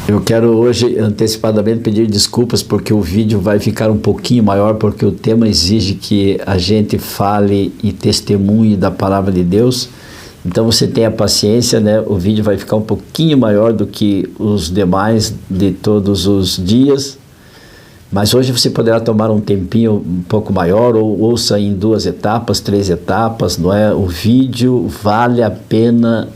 Eu quero hoje antecipadamente pedir desculpas porque o vídeo vai ficar um pouquinho maior, porque o tema exige que a gente fale e testemunhe da palavra de Deus. Então você tenha paciência, né? O vídeo vai ficar um pouquinho maior do que os demais de todos os dias, mas hoje você poderá tomar um tempinho um pouco maior, ou ouça em 2 etapas, 3 etapas, não é? O vídeo vale a pena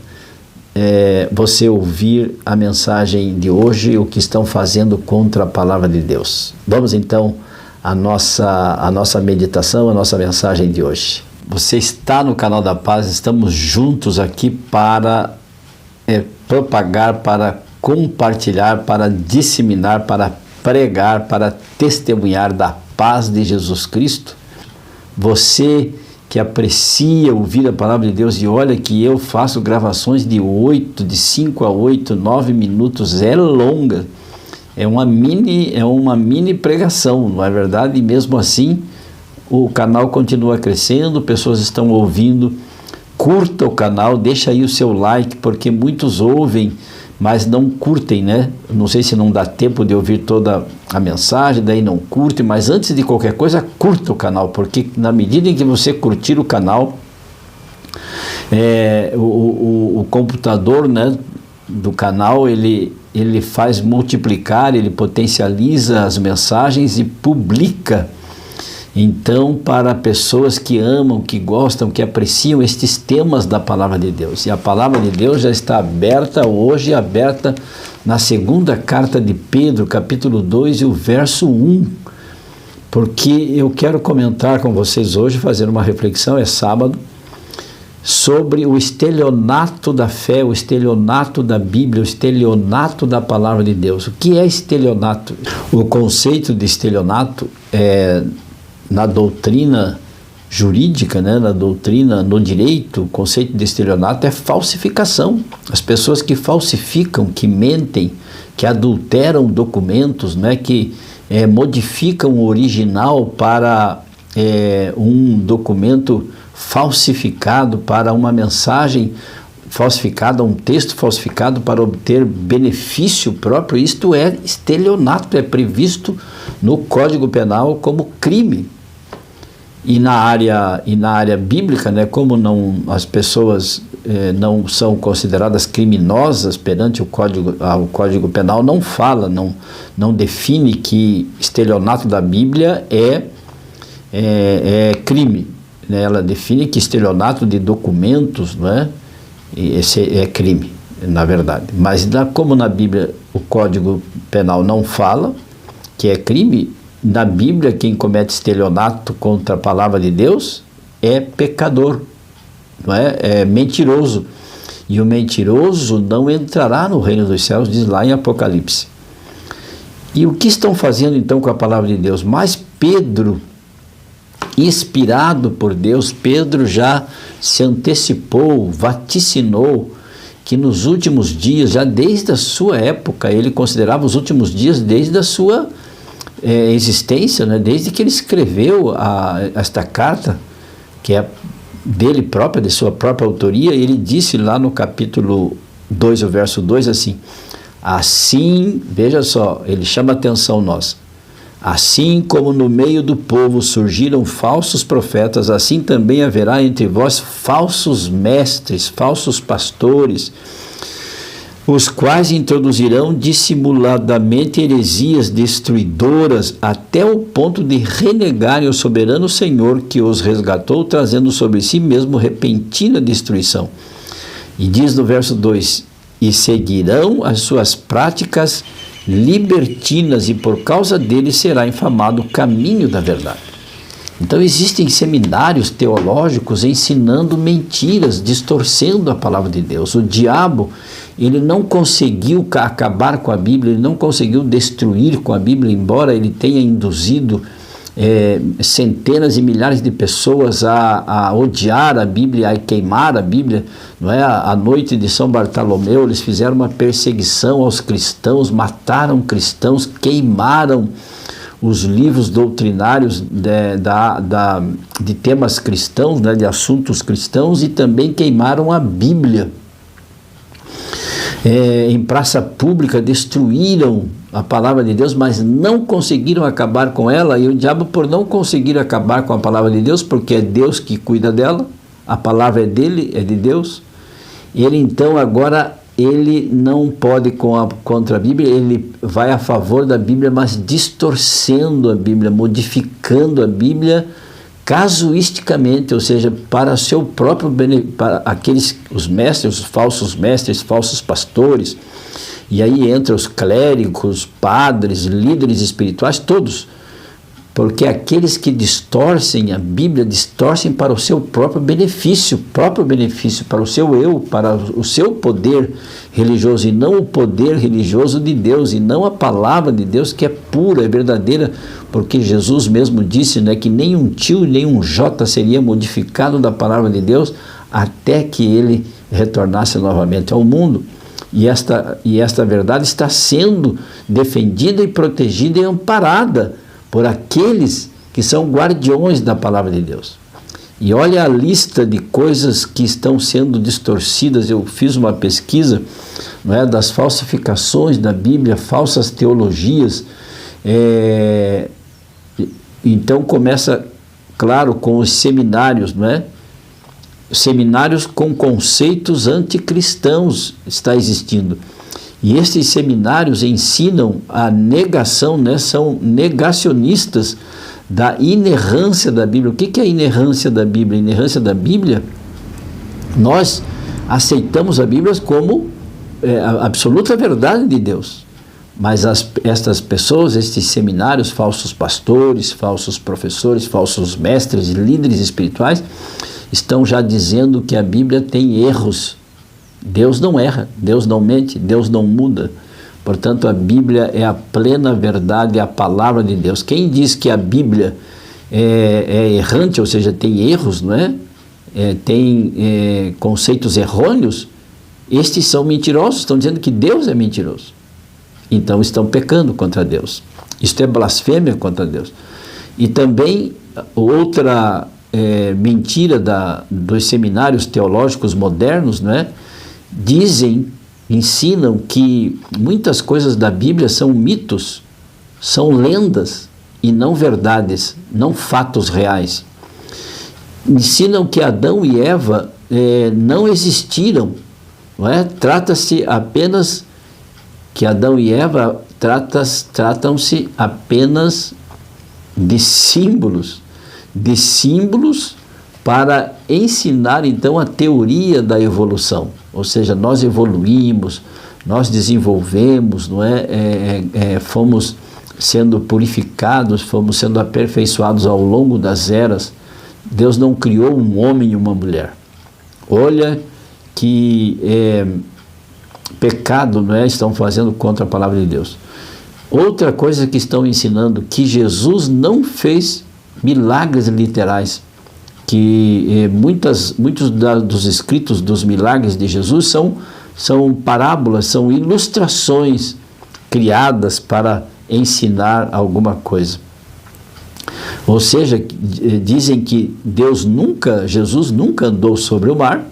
você ouvir a mensagem de hoje, o que estão fazendo contra a palavra de Deus. Vamos então à nossa meditação, a nossa mensagem de hoje. Você está no canal da Paz, estamos juntos aqui para propagar, para compartilhar, para disseminar, para pregar, para testemunhar da paz de Jesus Cristo. Você que aprecia ouvir a palavra de Deus, e olha que eu faço gravações de 5 a 8, 9 minutos, é longa, é uma mini pregação, não é verdade? E mesmo assim, o canal continua crescendo, pessoas estão ouvindo. Curta o canal, deixa aí o seu like, porque muitos ouvem, mas não curtem, né? Não sei se não dá tempo de ouvir toda a mensagem, daí não curte, mas antes de qualquer coisa, curta o canal, porque na medida em que você curtir o canal, o computador, né, do canal, ele faz multiplicar, ele potencializa as mensagens e publica. Então, para pessoas que amam, que gostam, que apreciam estes temas da palavra de Deus. E a palavra de Deus já está aberta hoje, aberta na 2ª carta de Pedro, capítulo 2 e o verso 1. Porque eu quero comentar com vocês hoje, fazer uma reflexão, é sábado, sobre o estelionato da fé, o estelionato da Bíblia, o estelionato da palavra de Deus. O que é estelionato? O conceito de estelionato na doutrina jurídica, né, na doutrina, no direito, o conceito de estelionato é falsificação. As pessoas que falsificam, que mentem, que adulteram documentos, né, que modificam o original para um documento falsificado, para uma mensagem falsificada, um texto falsificado para obter benefício próprio. Isto é estelionato, é previsto no Código Penal como crime. E na área bíblica, né, como as pessoas não são consideradas criminosas perante o Código Penal, não fala, não define que estelionato da Bíblia é crime, né? Ela define que estelionato de documentos, não é? Esse é crime, na verdade. Mas como na Bíblia o Código Penal não fala que é crime, na Bíblia quem comete estelionato contra a palavra de Deus é pecador, não é? É mentiroso. E o mentiroso não entrará no reino dos céus, diz lá em Apocalipse. E o que estão fazendo então com a palavra de Deus? Mas Pedro, inspirado por Deus, Pedro já se antecipou, vaticinou que nos últimos dias, já desde a sua época, ele considerava os últimos dias desde a sua existência, né? Desde que ele escreveu esta carta, que é dele própria, de sua própria autoria. Ele disse lá no capítulo 2, o verso 2, assim, veja só, ele chama a atenção nossa. Assim como no meio do povo surgiram falsos profetas, assim também haverá entre vós falsos mestres, falsos pastores, os quais introduzirão dissimuladamente heresias destruidoras, até o ponto de renegarem o soberano Senhor que os resgatou, trazendo sobre si mesmo repentina destruição. E diz no verso 2, e seguirão as suas práticas libertinas, e por causa deles será infamado o caminho da verdade. Então existem seminários teológicos ensinando mentiras, distorcendo a palavra de Deus. O diabo, ele não conseguiu acabar com a Bíblia, ele não conseguiu destruir com a Bíblia, embora ele tenha induzido centenas e milhares de pessoas a odiar a Bíblia, a queimar a Bíblia, não é? A noite de São Bartolomeu, eles fizeram uma perseguição aos cristãos, mataram cristãos, queimaram os livros doutrinários de temas cristãos, né, de assuntos cristãos, e também queimaram a Bíblia. em praça pública, destruíram a palavra de Deus, mas não conseguiram acabar com ela, e o diabo, por não conseguir acabar com a palavra de Deus, porque é Deus que cuida dela, a palavra é dele, é de Deus, ele então agora, ele não pode contra a Bíblia, ele vai a favor da Bíblia, mas distorcendo a Bíblia, modificando a Bíblia casuisticamente, ou seja, para seu próprio benefício, para os mestres, os falsos pastores, e aí entra os clérigos, padres, líderes espirituais, todos, porque aqueles que distorcem a Bíblia, distorcem para o seu próprio benefício, para o seu eu, para o seu poder religioso, e não o poder religioso de Deus, e não a palavra de Deus, que é pura, é verdadeira, porque Jesus mesmo disse, né, que nem um tio, nem um jota seria modificado da palavra de Deus, até que ele retornasse novamente ao mundo. E esta verdade está sendo defendida e protegida e amparada por aqueles que são guardiões da palavra de Deus. E olha a lista de coisas que estão sendo distorcidas. Eu fiz uma pesquisa, não é, das falsificações da Bíblia, falsas teologias. Então começa, claro, com os seminários, não é? Seminários com conceitos anticristãos está existindo. E esses seminários ensinam a negação, né? São negacionistas da inerrância da Bíblia. O que é a inerrância da Bíblia? A inerrância da Bíblia, nós aceitamos a Bíblia como a absoluta verdade de Deus. Mas estas pessoas, estes seminários, falsos pastores, falsos professores, falsos mestres, líderes espirituais, estão já dizendo que a Bíblia tem erros. Deus não erra, Deus não mente, Deus não muda. Portanto, a Bíblia é a plena verdade, é a palavra de Deus. Quem diz que a Bíblia é errante, ou seja, tem erros, não é? Tem conceitos errôneos, estes são mentirosos, estão dizendo que Deus é mentiroso. Então estão pecando contra Deus. Isto é blasfêmia contra Deus. E também outra mentira dos seminários teológicos modernos, não é? Ensinam que muitas coisas da Bíblia são mitos, são lendas e não verdades, não fatos reais. Ensinam que Adão e Eva não existiram, não é? Trata-se apenas que Adão e Eva tratam-se apenas de símbolos para ensinar então a teoria da evolução. Ou seja, nós evoluímos, nós desenvolvemos, não é? Fomos sendo purificados, fomos sendo aperfeiçoados ao longo das eras. Deus não criou um homem e uma mulher. Olha que pecado, não é? Estão fazendo contra a palavra de Deus. Outra coisa que estão ensinando, que Jesus não fez milagres literais, que muitos dos escritos dos milagres de Jesus são parábolas, são ilustrações criadas para ensinar alguma coisa. Ou seja, dizem que Jesus nunca andou sobre o mar,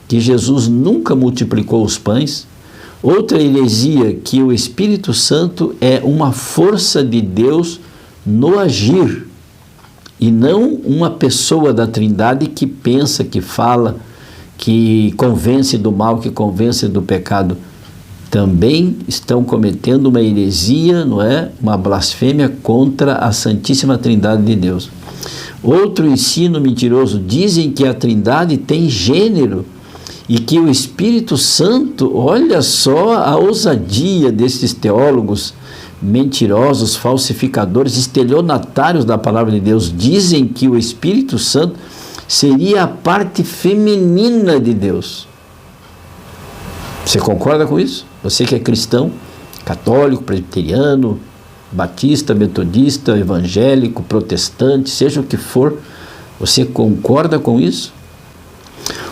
que Jesus nunca multiplicou os pães. Outra heresia, que o Espírito Santo é uma força de Deus no agir, e não uma pessoa da Trindade que pensa, que fala, que convence do mal, que convence do pecado. Também estão cometendo uma heresia, não é? Uma blasfêmia contra a Santíssima Trindade de Deus. Outro ensino mentiroso, dizem que a Trindade tem gênero e que o Espírito Santo, olha só a ousadia desses teólogos mentirosos, falsificadores, estelionatários da palavra de Deus, dizem que o Espírito Santo seria a parte feminina de Deus. Você concorda com isso? Você que é cristão, católico, presbiteriano, batista, metodista, evangélico, protestante, seja o que for, você concorda com isso?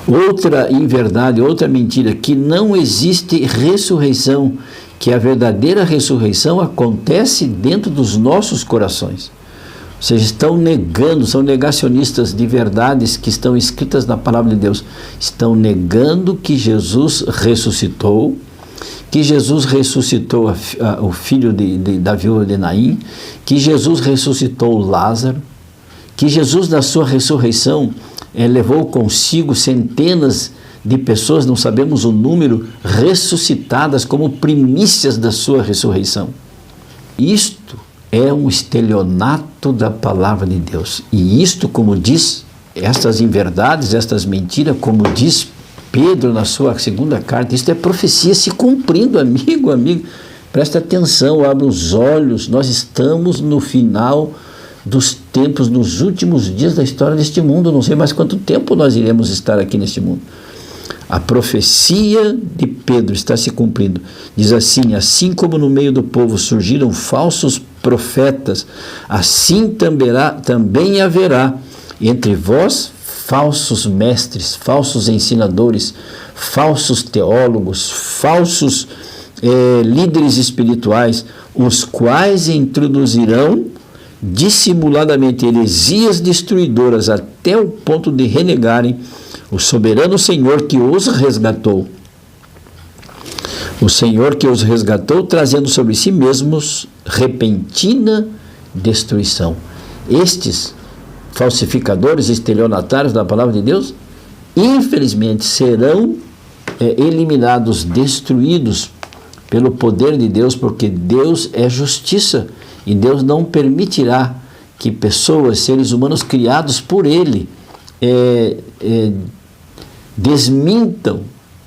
Outra inverdade, outra mentira, que não existe ressurreição, que a verdadeira ressurreição acontece dentro dos nossos corações. Ou seja, estão negando, são negacionistas de verdades que estão escritas na palavra de Deus. Estão negando que Jesus ressuscitou, que Jesus ressuscitou o filho da viúva de Naim, que Jesus ressuscitou Lázaro, que Jesus, na sua ressurreição, levou consigo centenas de pessoas, não sabemos o número, ressuscitadas como primícias da sua ressurreição. Isto é um estelionato da palavra de Deus. E isto, como diz, estas inverdades, estas mentiras, como diz Pedro na sua segunda carta, isto é profecia se cumprindo, amigo. Presta atenção, abre os olhos, nós estamos no final dos tempos, nos últimos dias da história deste mundo, não sei mais quanto tempo nós iremos estar aqui neste mundo. A profecia de Pedro está se cumprindo. Diz assim: assim como no meio do povo surgiram falsos profetas, assim também haverá entre vós falsos mestres, falsos ensinadores, falsos teólogos, falsos líderes espirituais, os quais introduzirão dissimuladamente heresias destruidoras até o ponto de renegarem o soberano Senhor que os resgatou. O Senhor que os resgatou, trazendo sobre si mesmos repentina destruição. Estes falsificadores, estelionatários da palavra de Deus, infelizmente serão eliminados, destruídos pelo poder de Deus, porque Deus é justiça e Deus não permitirá que pessoas, seres humanos criados por Ele, desmintam,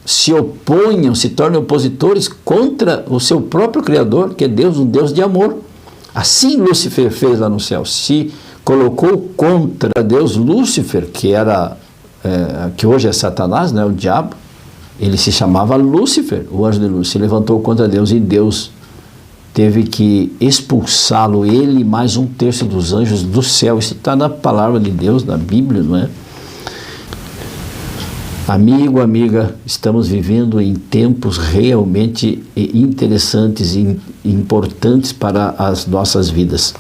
se oponham, se tornem opositores contra o seu próprio Criador, que é Deus, um Deus de amor. Assim Lúcifer fez lá no céu, se colocou contra Deus. Lúcifer, que hoje é Satanás, né, o diabo, ele se chamava Lúcifer, o anjo de luz, se levantou contra Deus e Deus teve que expulsá-lo, ele e mais 1/3 dos anjos do céu. Isso está na palavra de Deus, na Bíblia, não é? Amigo, amiga, estamos vivendo em tempos realmente interessantes e importantes para as nossas vidas.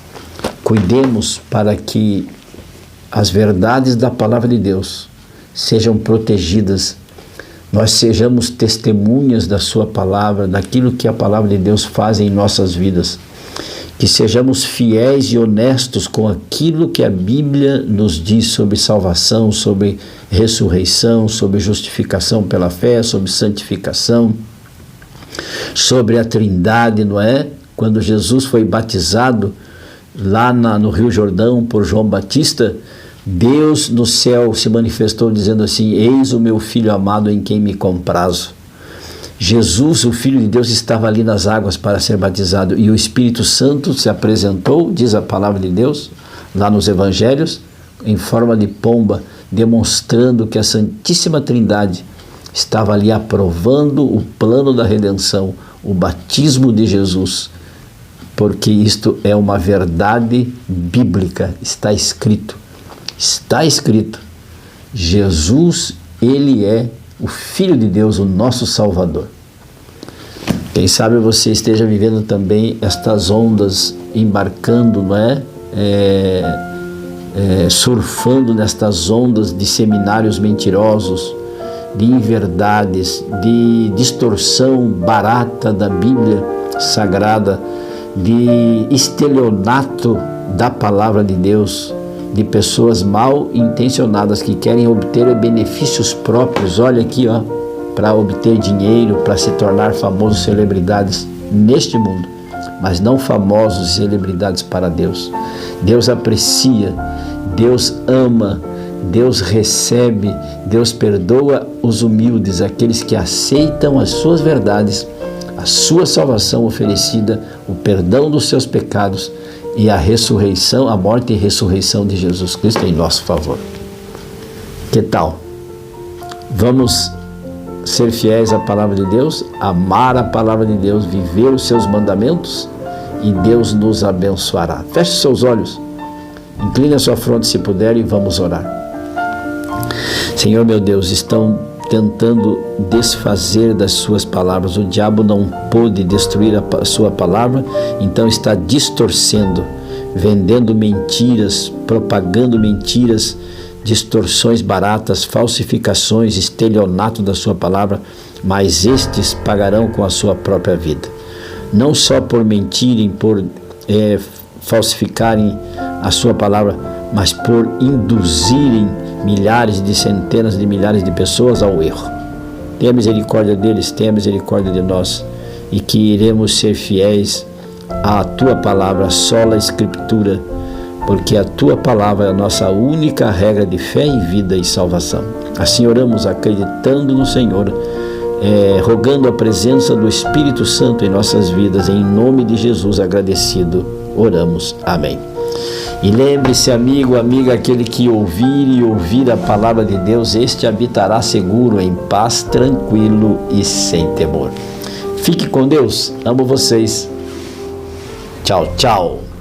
Cuidemos para que as verdades da palavra de Deus sejam protegidas, nós sejamos testemunhas da sua palavra, daquilo que a palavra de Deus faz em nossas vidas, que sejamos fiéis e honestos com aquilo que a Bíblia nos diz sobre salvação, sobre ressurreição, sobre justificação pela fé, sobre santificação, sobre a Trindade, não é? Quando Jesus foi batizado lá no Rio Jordão por João Batista, Deus no céu se manifestou dizendo assim: eis o meu filho amado em quem me comprazo. Jesus, o Filho de Deus, estava ali nas águas para ser batizado e o Espírito Santo se apresentou, diz a palavra de Deus, lá nos Evangelhos, em forma de pomba, demonstrando que a Santíssima Trindade estava ali aprovando o plano da redenção, o batismo de Jesus, porque isto é uma verdade bíblica, está escrito, Jesus, Ele é o Filho de Deus, o nosso Salvador. Quem sabe você esteja vivendo também estas ondas, embarcando, não é? Surfando nestas ondas de seminários mentirosos, de inverdades, de distorção barata da Bíblia Sagrada, de estelionato da palavra de Deus, de pessoas mal intencionadas que querem obter benefícios próprios, olha aqui, ó, para obter dinheiro, para se tornar famosos, celebridades neste mundo, mas não famosos e celebridades para Deus. Deus aprecia, Deus ama, Deus recebe, Deus perdoa os humildes, aqueles que aceitam as suas verdades, a sua salvação oferecida, o perdão dos seus pecados e a ressurreição, a morte e ressurreição de Jesus Cristo em nosso favor. Que tal? Vamos ser fiéis à palavra de Deus, amar a palavra de Deus, viver os seus mandamentos e Deus nos abençoará. Feche seus olhos, incline a sua fronte se puder e vamos orar. Senhor meu Deus, estão tentando desfazer das suas palavras. O diabo não pôde destruir a sua palavra, então está distorcendo, vendendo mentiras, propagando mentiras, distorções baratas, falsificações, estelionato da sua palavra mas estes pagarão com a sua própria vida. Não só por mentirem, por falsificarem a sua palavra, mas por induzirem milhares de centenas de milhares de pessoas ao erro. Tenha misericórdia deles, tenha misericórdia de nós, e que iremos ser fiéis à tua palavra, sola escritura, porque a tua palavra é a nossa única regra de fé e vida e salvação. Assim oramos acreditando no Senhor, rogando a presença do Espírito Santo em nossas vidas, em nome de Jesus agradecido, oramos. Amém. E lembre-se, amigo, amiga, aquele que ouvir a palavra de Deus, este habitará seguro, em paz, tranquilo e sem temor. Fique com Deus, amo vocês. Tchau, tchau.